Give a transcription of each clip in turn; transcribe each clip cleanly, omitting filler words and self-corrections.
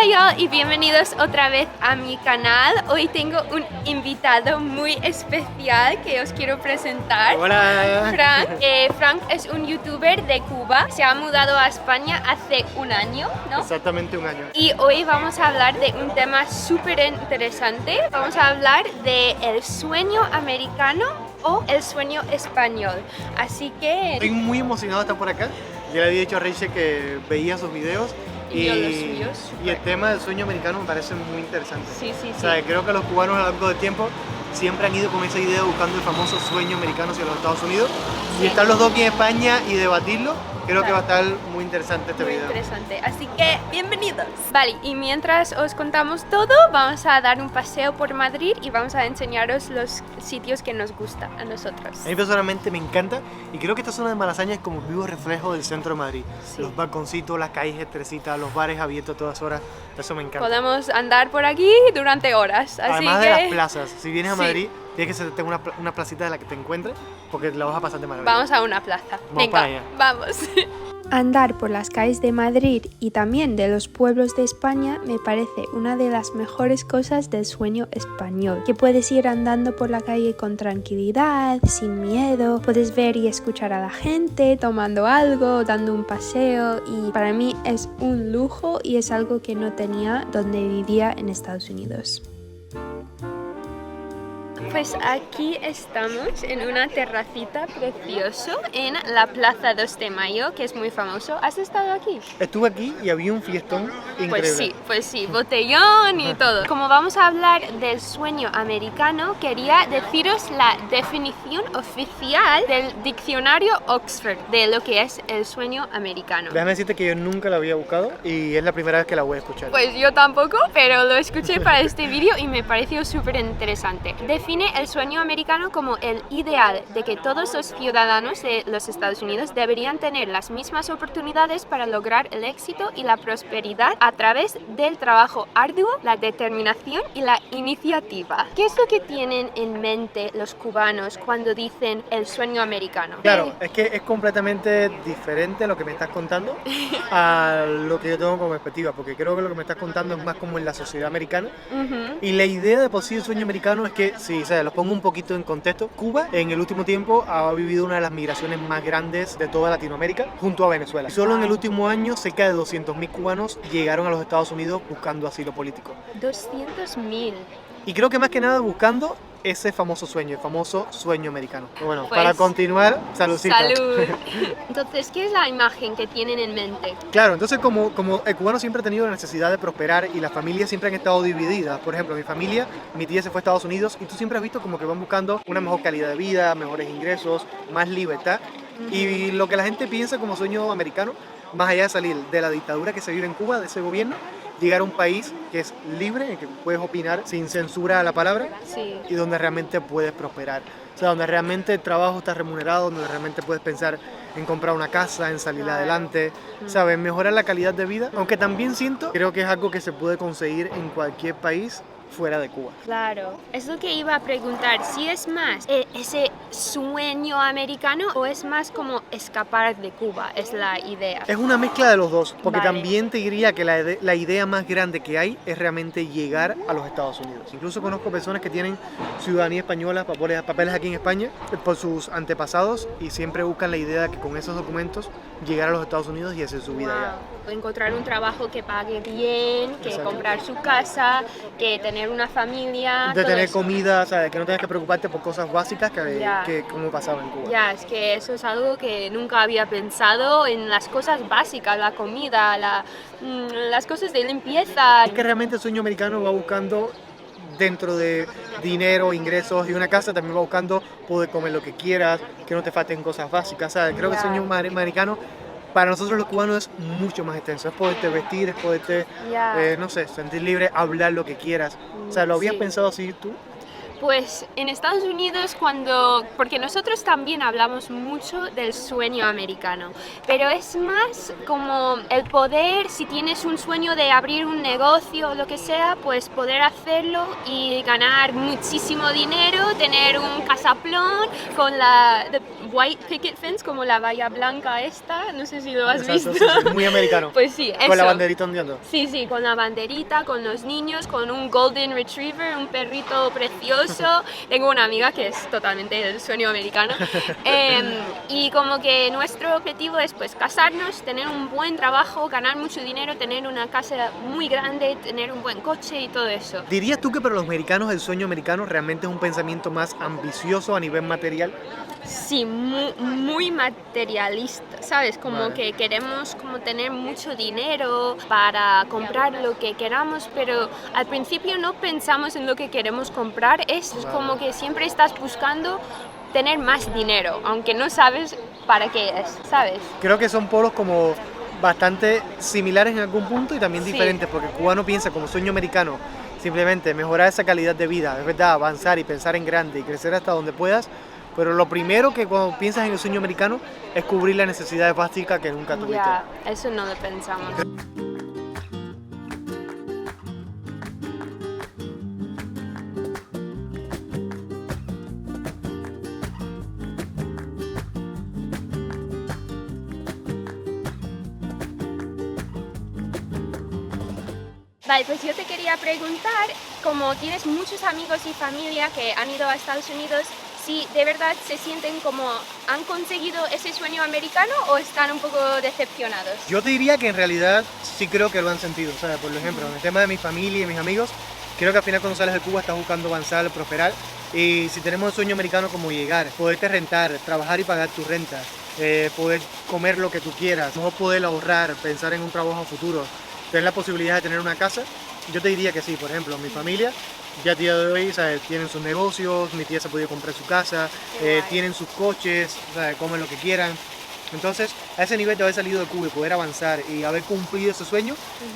y'all y bienvenidos otra vez a mi canal. Hoy tengo un invitado muy especial que os quiero presentar. Hola. Frank. Frank es un youtuber de Cuba. Se ha mudado a España hace un año, ¿no? Exactamente un año. Y hoy vamos a hablar de un tema súper interesante. Vamos a hablar de el sueño americano o el sueño español. Así que... Estoy muy emocionado de estar por acá. Ya le había dicho a Rachel que veía sus videos Y yo los suyos, y el tema del sueño americano me parece muy interesante. Sí. O sea, creo que los cubanos a lo largo del tiempo siempre han ido con esa idea buscando el famoso sueño americano hacia los Estados Unidos. Sí. Y estar los dos aquí en España y debatirlo, creo que va a Claro. estar muy interesante este Muy video. interesante, así que bienvenidos. Vale, y mientras os contamos todo, vamos a dar un paseo por Madrid y vamos a enseñaros los sitios que nos gustan a nosotros. A mí personalmente me encanta y creo que esta zona de Malasaña es como un vivo reflejo del centro de Madrid. Sí. Los balconcitos, las calles estrecitas, los bares abiertos a todas horas, eso me encanta. Podemos andar por aquí durante horas, así Además que de las plazas, si vienes a Sí. Madrid, tienes que tener una placita de la que te encuentres porque la vas a pasar de maravilla. vamos a una plaza. Vamos para allá. Vamos. Andar por las calles de Madrid y también de los pueblos de España me parece una de las mejores cosas del sueño español, que puedes ir andando por la calle con tranquilidad, sin miedo, puedes ver y escuchar a la gente tomando algo, dando un paseo y para mí es un lujo y es algo que no tenía donde vivía en Estados Unidos. Pues aquí estamos en una terracita precioso en la Plaza 2 de Mayo, que es muy famoso. ¿Has estado aquí? Estuve aquí y había un fiestón increíble. Pues sí, botellón y todo. Como vamos a hablar del sueño americano, quería deciros la definición oficial del diccionario Oxford de lo que es el sueño americano. Déjame decirte que yo nunca la había buscado y es la primera vez que la voy a escuchar. Pues yo tampoco, pero lo escuché para este vídeo y me pareció súper interesante. Define el sueño americano como el ideal de que todos los ciudadanos de los Estados Unidos deberían tener las mismas oportunidades para lograr el éxito y la prosperidad a través del trabajo arduo, la determinación y la iniciativa. ¿Qué es lo que tienen en mente los cubanos cuando dicen el sueño americano? Claro, es que es completamente diferente lo que me estás contando a lo que yo tengo como perspectiva, porque creo que lo que me estás contando es más como en la sociedad americana. Ujú. Y la idea de por sí el sueño americano es que, sí, o sea, los pongo un poquito en contexto. Cuba en el último tiempo ha vivido una de las migraciones más grandes de toda Latinoamérica junto a Venezuela. Solo en el último año cerca de 200.000 cubanos llegaron a los Estados Unidos buscando asilo político. 200.000. Y creo que más que nada buscando ese famoso sueño, el famoso sueño americano. Bueno, Pues, para continuar, saludcita. ¡Salud! Entonces, ¿qué es la imagen que tienen en mente? Claro, entonces como el cubano siempre ha tenido la necesidad de prosperar y las familias siempre han estado divididas. Por ejemplo, mi familia, mi tía se fue a Estados Unidos y tú siempre has visto como que van buscando una mejor calidad de vida, mejores ingresos, más libertad. Y lo que la gente piensa como sueño americano, más allá de salir de la dictadura que se vive en Cuba, de ese gobierno, llegar a un país que es libre, en que puedes opinar sin censura a la palabra Sí. y donde realmente puedes prosperar. O sea, donde realmente el trabajo está remunerado, donde realmente puedes pensar en comprar una casa, en salir adelante, ¿sabes? Mejorar la calidad de vida. Aunque también creo que es algo que se puede conseguir en cualquier país fuera de Cuba. Claro, es lo que iba a preguntar, si es más ese sueño americano o es más como escapar de Cuba, es la idea. Es una mezcla de los dos, porque Vale. también te diría que la idea más grande que hay es realmente llegar a los Estados Unidos. Incluso conozco personas que tienen ciudadanía española, papeles aquí en España, por sus antepasados y siempre buscan la idea de que con esos documentos llegar a los Estados Unidos y hacer su vida allá. Wow. Encontrar un trabajo que pague bien, que Exacto. comprar su casa, que tener una familia, De todo tener eso. comida, ¿sabes? Que no tengas que preocuparte por cosas básicas Ya. que como pasaba en Cuba. Ya, es que eso es algo que nunca había pensado en las cosas básicas, la comida, las cosas de limpieza. Es que realmente el sueño americano va buscando, dentro de dinero, ingresos y una casa, también va buscando poder comer lo que quieras, que no te falten cosas básicas, ¿sabes? Creo que el Ya. sueño americano para nosotros los cubanos es mucho más extenso, es poderte vestir, es poderte, Ya. no sé, sentir libre, hablar lo que quieras. O sea, ¿lo habías Sí. pensado así tú? Pues en Estados Unidos porque nosotros también hablamos mucho del sueño americano, pero es más como el poder, si tienes un sueño de abrir un negocio o lo que sea, pues poder hacerlo y ganar muchísimo dinero, tener un casaplón con la the white picket fence, como la valla blanca esta, no sé si lo has Exacto, visto. sí, muy americano. Pues sí, eso. Con la banderita ondeando. Sí, sí, con la banderita, con los niños, con un golden retriever, un perrito precioso. Tengo una amiga que es totalmente el sueño americano. Y como que nuestro objetivo es pues casarnos, tener un buen trabajo, ganar mucho dinero, tener una casa muy grande, tener un buen coche y todo eso. ¿Dirías tú que para los americanos el sueño americano realmente es un pensamiento más ambicioso a nivel material? Sí, muy materialista, ¿sabes? Como Vale. que queremos como tener mucho dinero para comprar lo que queramos, pero al principio no pensamos en lo que queremos comprar, es Vale. como que siempre estás buscando tener más dinero, aunque no sabes para qué es, ¿sabes? Creo que son polos como bastante similares en algún punto y también Sí. diferentes, porque el cubano piensa como sueño americano simplemente mejorar esa calidad de vida, es verdad, avanzar y pensar en grande y crecer hasta donde puedas, pero lo primero que cuando piensas en el sueño americano es cubrir las necesidades básicas que nunca tuviste. Ya, eso no lo pensamos. Vale, pues yo te quería preguntar, como tienes muchos amigos y familia que han ido a Estados Unidos, si de verdad se sienten como han conseguido ese sueño americano o están un poco decepcionados. Yo te diría que en realidad sí creo que lo han sentido, o sea, por ejemplo, en el tema de mi familia y mis amigos, creo que al final cuando sales de Cuba estás buscando avanzar, prosperar, y si tenemos el sueño americano como llegar, poderte rentar, trabajar y pagar tu renta, poder comer lo que tú quieras, no poder ahorrar, pensar en un trabajo futuro, tener la posibilidad de tener una casa, yo te diría que sí. Por ejemplo, mi familia ya a día de hoy, ¿sabes?, tienen sus negocios, mi tía se ha podido comprar su casa, Qué guay. tienen sus coches, ¿sabes?, comen lo que quieran. Entonces, a ese nivel de haber salido de Cuba y poder avanzar y haber cumplido ese sueño,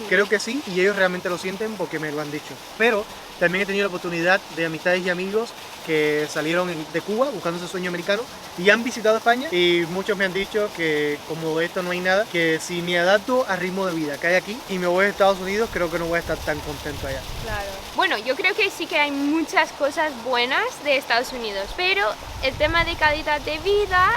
creo que sí, y ellos realmente lo sienten porque me lo han dicho. Pero también he tenido la oportunidad de amistades y amigos que salieron de Cuba buscando ese sueño americano y han visitado España, y muchos me han dicho que como de esto no hay nada, que si me adapto al ritmo de vida que hay aquí y me voy a Estados Unidos, creo que no voy a estar tan contento allá. Claro. Bueno, yo creo que sí que hay muchas cosas buenas de Estados Unidos, pero el tema de calidad de vida,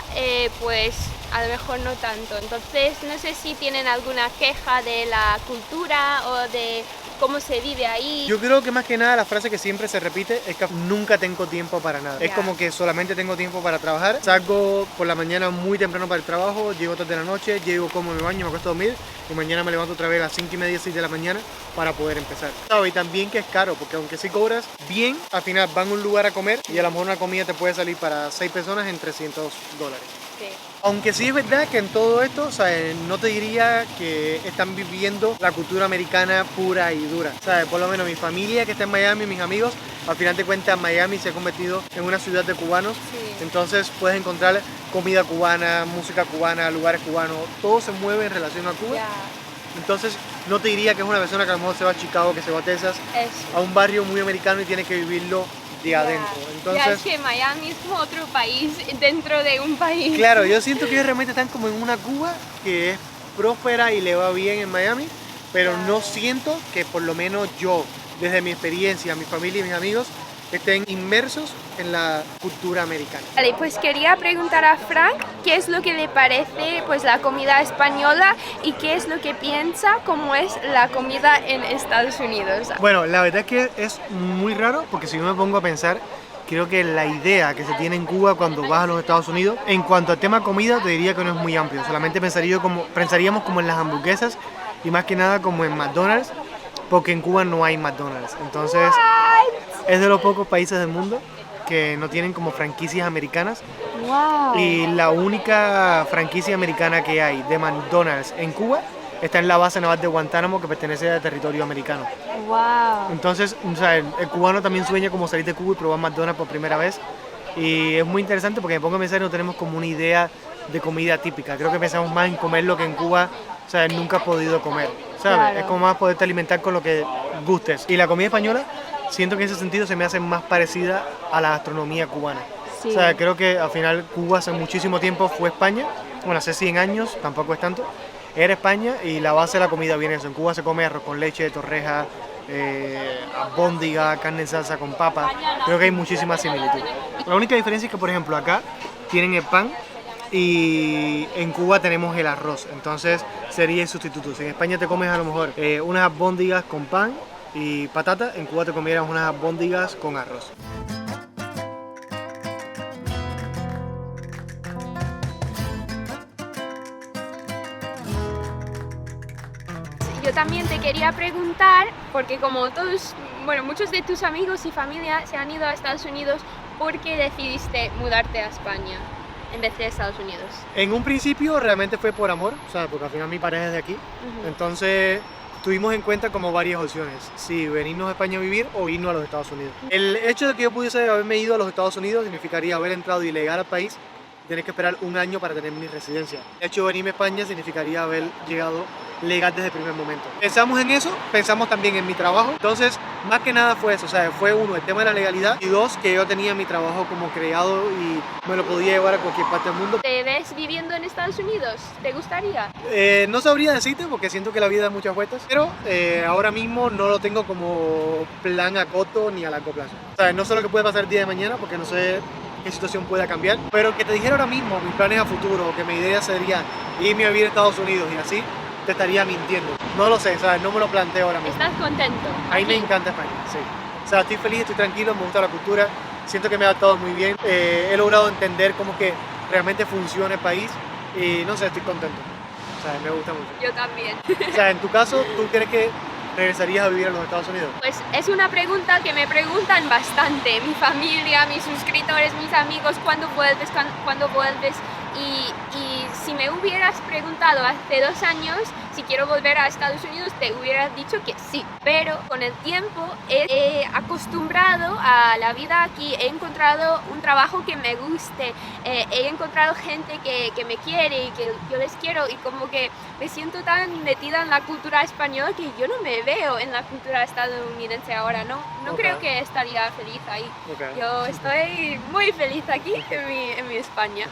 pues a lo mejor no tanto. Entonces, no sé si tienen alguna queja de la cultura o de cómo se vive ahí. Yo creo que más que nada la frase que siempre se repite es que nunca tengo tiempo para nada. Es Ya. como que solamente tengo tiempo para trabajar. Salgo por la mañana muy temprano para el trabajo, llego tarde de la noche, llego, como, me baño, me acuesto a dormir y mañana me levanto otra vez a las 5:30, 6 de la mañana para poder empezar. ¿Sabes? Y también que es caro, porque aunque sí cobras bien, al final van a un lugar a comer y a lo mejor una comida te puede salir para 6 personas en $300. Sí. Aunque sí es verdad que en todo esto, ¿sabes?, no te diría que están viviendo la cultura americana pura y dura, ¿sabes? Por lo menos mi familia que está en Miami, mis amigos, al final de cuentas Miami se ha convertido en una ciudad de cubanos, Sí. entonces puedes encontrar comida cubana, música cubana, lugares cubanos, todo se mueve en relación a Cuba. Ya, Entonces no te diría que es una persona que a lo mejor se va a Chicago, que se va a Texas, eso. a un barrio muy americano y tiene que vivirlo de adentro. Ya, Entonces, es que Miami es como otro país dentro de un país. claro, yo siento que ellos realmente están como en una Cuba que es próspera y le va bien en Miami, pero Claro. no siento que por lo menos yo, desde mi experiencia, mi familia y mis amigos, estén inmersos en la cultura americana. Vale, pues quería preguntar a Frank qué es lo que le parece pues la comida española y qué es lo que piensa cómo es la comida en Estados Unidos. Bueno, la verdad es que es muy raro, porque si yo me pongo a pensar, creo que la idea que se tiene en Cuba cuando vas a los Estados Unidos, en cuanto al tema comida, te diría que no es muy amplio. Solamente pensaríamos como en las hamburguesas y más que nada como en McDonald's, porque en Cuba no hay McDonald's. Entonces, es de los pocos países del mundo que no tienen como franquicias americanas. Wow. Y la única franquicia americana que hay de McDonald's en Cuba está en la base naval de Guantánamo, que pertenece al territorio americano. Wow. Entonces, o sea, el cubano también sueña como salir de Cuba y probar McDonald's por primera vez. Y es muy interesante porque me pongo a pensar y no tenemos como una idea de comida típica. Creo que pensamos más en comer lo que en Cuba, o sea, nunca has podido comer, ¿sabes? Claro. Es como más poderte alimentar con lo que gustes. Y la comida española siento que en ese sentido se me hace más parecida a la gastronomía cubana. Sí. O sea, creo que al final Cuba hace muchísimo tiempo fue España, bueno, hace 100 años, tampoco es tanto, era España y la base de la comida viene eso. En Cuba se come arroz con leche, torreja, albóndiga, carne en salsa con papa. Creo que hay muchísimas similitudes. La única diferencia es que, por ejemplo, acá tienen el pan y en Cuba tenemos el arroz, entonces sería el sustituto. Si en España te comes a lo mejor unas albóndigas con pan y patata, en Cuba te comieras unas albóndigas con arroz. Yo también te quería preguntar, porque como todos, bueno, muchos de tus amigos y familia se han ido a Estados Unidos, ¿por qué decidiste mudarte a España en vez de Estados Unidos? En un principio realmente fue por amor, o sea, porque al final mi pareja es de aquí, entonces tuvimos en cuenta como varias opciones, si venirnos a España a vivir o irnos a los Estados Unidos. El hecho de que yo pudiese haberme ido a los Estados Unidos significaría haber entrado ilegal al país, tener que esperar un año para tener mi residencia. El hecho de venirme a España significaría haber llegado legal desde el primer momento. Pensamos en eso, pensamos también en mi trabajo, entonces más que nada fue eso, o sea, fue uno, el tema de la legalidad y dos, que yo tenía mi trabajo como creado y me lo podía llevar a cualquier parte del mundo. ¿Te ves viviendo en Estados Unidos? ¿Te gustaría? No sabría decirte porque siento que la vida da muchas vueltas, pero ahora mismo no lo tengo como plan a corto ni a largo plazo. O sea, no sé lo que puede pasar el día de mañana porque no sé qué situación pueda cambiar, pero que te dijera ahora mismo mis planes a futuro o que mi idea sería irme a vivir a Estados Unidos y así, te estaría mintiendo. No lo sé, ¿sabes? No me lo planteo ahora mismo. ¿Estás contento? A mí me encanta España, sí. O sea, estoy feliz, estoy tranquilo, me gusta la cultura, siento que me ha adaptado muy bien. He logrado entender cómo que realmente funciona el país y no sé, estoy contento. O sea, me gusta mucho. Yo también. O sea, en tu caso, ¿tú crees que regresarías a vivir a los Estados Unidos? Pues es una pregunta que me preguntan bastante, mi familia, mis suscriptores, mis amigos, ¿cuándo vuelves? ¿Cuándo vuelves? Y si me hubieras preguntado hace 2 años si quiero volver a Estados Unidos, te hubiera dicho que sí. Pero con el tiempo he acostumbrado a la vida aquí, he encontrado un trabajo que me guste, he encontrado gente que me quiere y que yo les quiero y como que me siento tan metida en la cultura española que yo no me veo en la cultura estadounidense ahora, no Okay. creo que estaría feliz ahí. Okay. Yo estoy muy feliz aquí en mi España.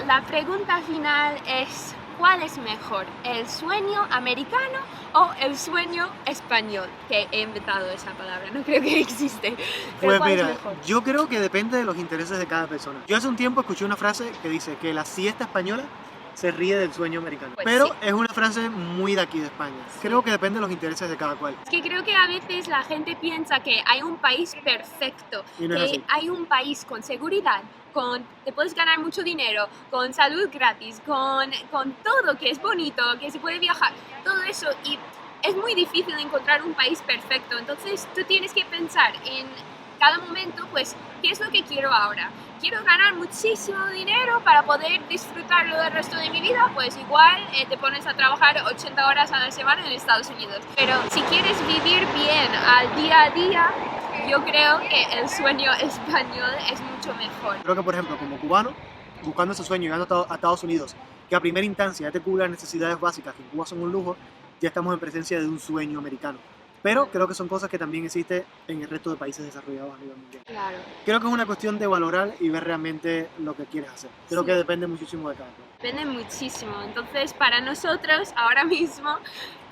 La pregunta final es, ¿cuál es mejor? ¿El sueño americano o el sueño español? Que he inventado esa palabra, no creo que existe. Pero Pues ¿cuál mira, es mejor? yo creo que depende de los intereses de cada persona. Yo hace un tiempo escuché una frase que dice que la siesta española se ríe del sueño americano. Pues pero sí. es una frase muy de aquí de España. Sí. Creo que depende de los intereses de cada cual. Es que creo que a veces la gente piensa que hay un país perfecto, Y no es que así. hay un país con seguridad, te puedes ganar mucho dinero, con salud gratis, con todo, que es bonito, que se puede viajar, todo eso. Y es muy difícil encontrar un país perfecto. Entonces tú tienes que pensar en cada momento, pues, ¿qué es lo que quiero ahora? ¿Quiero ganar muchísimo dinero para poder disfrutarlo del resto de mi vida? Pues igual te pones a trabajar 80 horas a la semana en Estados Unidos. Pero si quieres vivir bien al día a día, yo creo que el sueño español es mucho mejor. Creo que, por ejemplo, como cubano, buscando ese sueño, llegando a Estados Unidos, que a primera instancia ya te cubre las necesidades básicas, que en Cuba son un lujo, ya estamos en presencia de un sueño americano. Pero creo que son cosas que también existen en el resto de países desarrollados a nivel mundial. Claro. Creo que es una cuestión de valorar y ver realmente lo que quieres hacer. Creo Sí. que depende muchísimo de cada uno. Depende muchísimo. Entonces, para nosotros, ahora mismo,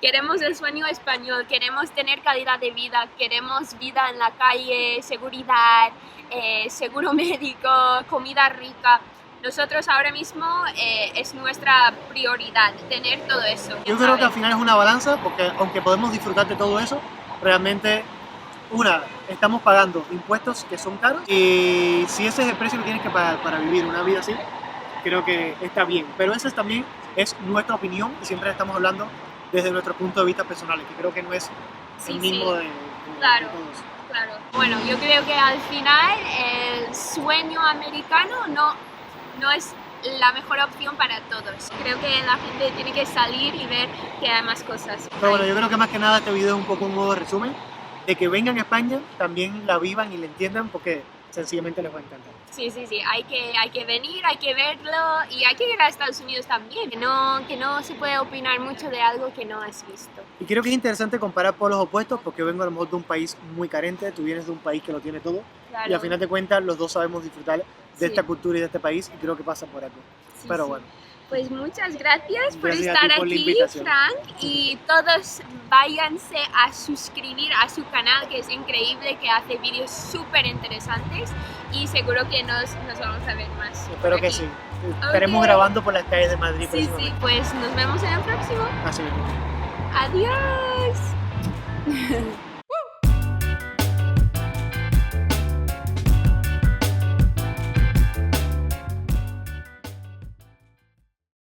queremos el sueño español, queremos tener calidad de vida, queremos vida en la calle, seguridad, seguro médico, comida rica. Nosotros ahora mismo es nuestra prioridad tener todo eso. Yo creo que al final es una balanza, porque aunque podemos disfrutar de todo eso, realmente, estamos pagando impuestos que son caros y si ese es el precio que tienes que pagar para vivir una vida así, creo que está bien. Pero esa también es nuestra opinión y siempre estamos hablando desde nuestro punto de vista personal, que creo que no es Sí, el mismo sí. de Claro. todos. Claro. Bueno, yo creo que al final el sueño americano no es la mejor opción para todos. Creo que la gente tiene que salir y ver que hay más cosas. Pero bueno, yo creo que más que nada este video es un poco un modo de resumen de que vengan a España, también la vivan y la entiendan, porque sencillamente les va a encantar. Sí, hay que venir, hay que verlo y hay que ir a Estados Unidos también, que no se puede opinar mucho de algo que no has visto. Y creo que es interesante comparar polos opuestos porque yo vengo a lo mejor de un país muy carente, tú vienes de un país que lo tiene todo Claro. y al final de cuentas los dos sabemos disfrutar de Sí. esta cultura y de este país y creo que pasa por aquí. Sí, Pero sí. bueno. Pues muchas gracias por Gracias a estar ti por la aquí, invitación. Frank, y todos váyanse a suscribir a su canal, que es increíble, que hace vídeos súper interesantes y seguro que nos vamos a ver más. Espero por que aquí. sí. Estaremos grabando por las calles de Madrid. Sí, próximamente. pues nos vemos en el próximo. Así mismo. Adiós.